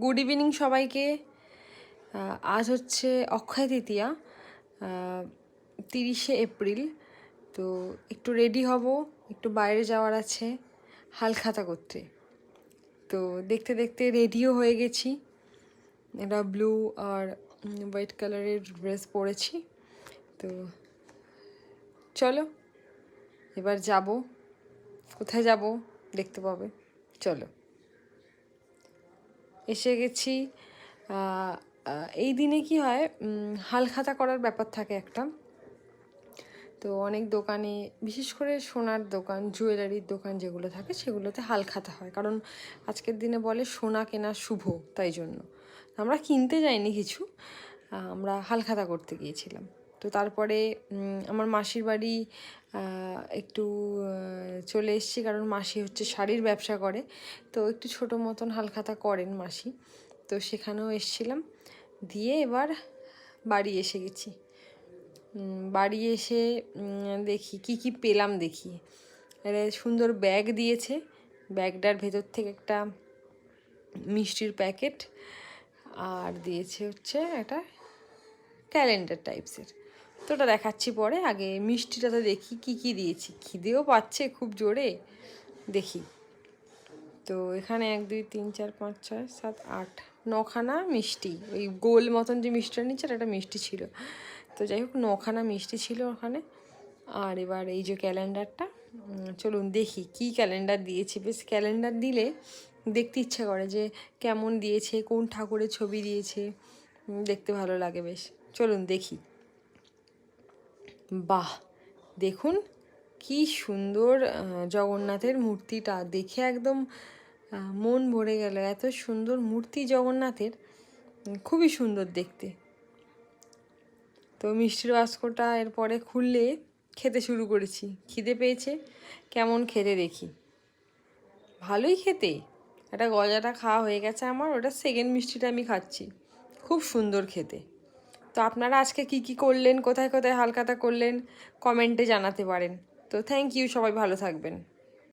Good evening সবাইকে। আজ হচ্ছে অক্ষয় তৃতীয়া, 30শে এপ্রিল। তো একটু রেডি হব, একটু বাইরে যাওয়ার আছে হালখাতা করতে। তো দেখতে দেখতে রেডিও হয়ে গেছি। এটা ব্লু আর হোয়াইট কালারের ড্রেস পরেছি। তো চলো এবার যাব, কোথায় যাব দেখতে পাবে। চলো, এসে গেছি। এই দিনে কি হয়, হালখাতা করার ব্যাপার থাকে একটা। তো অনেক দোকানে, বিশেষ করে সোনার দোকান, জুয়েলারির দোকান যেগুলো থাকে সেগুলোতে হালখাতা হয়, কারণ আজকের দিনে বলে সোনা কেনা শুভ। তাই জন্য আমরা কিনতে যাইনি কিছু, আমরা হালখাতা করতে গিয়েছিলাম। তো তারপরে আমার মাসির বাড়ি একটু চলে এসেছি, কারণ মাসি হচ্ছে শাড়ির ব্যবসা করে। তো একটু ছোটো মতন হালখাতা করেন মাসি। তো সেখানেও এসেছিলাম, দিয়ে এবার বাড়ি এসে গেছি। বাড়ি এসে দেখি কি কি পেলাম। দেখি একটা সুন্দর ব্যাগ দিয়েছে, ব্যাগটার ভেতর থেকে একটা মিষ্টির প্যাকেট, আর দিয়েছে হচ্ছে একটা ক্যালেন্ডার টাইপসের। তো ওটা দেখাচ্ছি পরে, আগে মিষ্টিটাতে দেখি কি কি দিয়েছি। খিদেও পাচ্ছে খুব জোরে, দেখি। তো এখানে 1 2 3 4 5 6 7 8 9খানা মিষ্টি, ওই গোল মতন যে মিষ্টিটা নিচ্ছে একটা মিষ্টি ছিল। তো যাই হোক 9খানা মিষ্টি ছিল ওখানে। আর এবার এই যে ক্যালেন্ডারটা, চলুন দেখি কি ক্যালেন্ডার দিয়েছে। বেশ ক্যালেন্ডার দিলে দেখতে ইচ্ছা করে যে কেমন দিয়েছে, কোন ঠাকুরের ছবি দিয়েছে, দেখতে ভালো লাগে বেশ। চলুন দেখি। বাহ, দেখুন কি সুন্দর জগন্নাথের মূর্তিটা, দেখে একদম মন ভরে গেল। এত সুন্দর মূর্তি জগন্নাথের, খুবই সুন্দর দেখতে। তো মিষ্টির বাস্কটা এরপরে খুললে খেতে শুরু করেছি। খিদে পেয়েছে, কেমন খেতে দেখি। ভালোই খেতে, একটা গজাটা খাওয়া হয়ে গেছে আমার, ওটা সেকেন্ড মিষ্টিটা আমি খাচ্ছি। খুব সুন্দর খেতে। তো আপনারা আজকে কি কি করলেন, কোথায় কোথায় হালখাতা করলেন, কমেন্টে জানাতে পারেন। তো থ্যাংক ইউ, সবাই ভালো থাকবেন।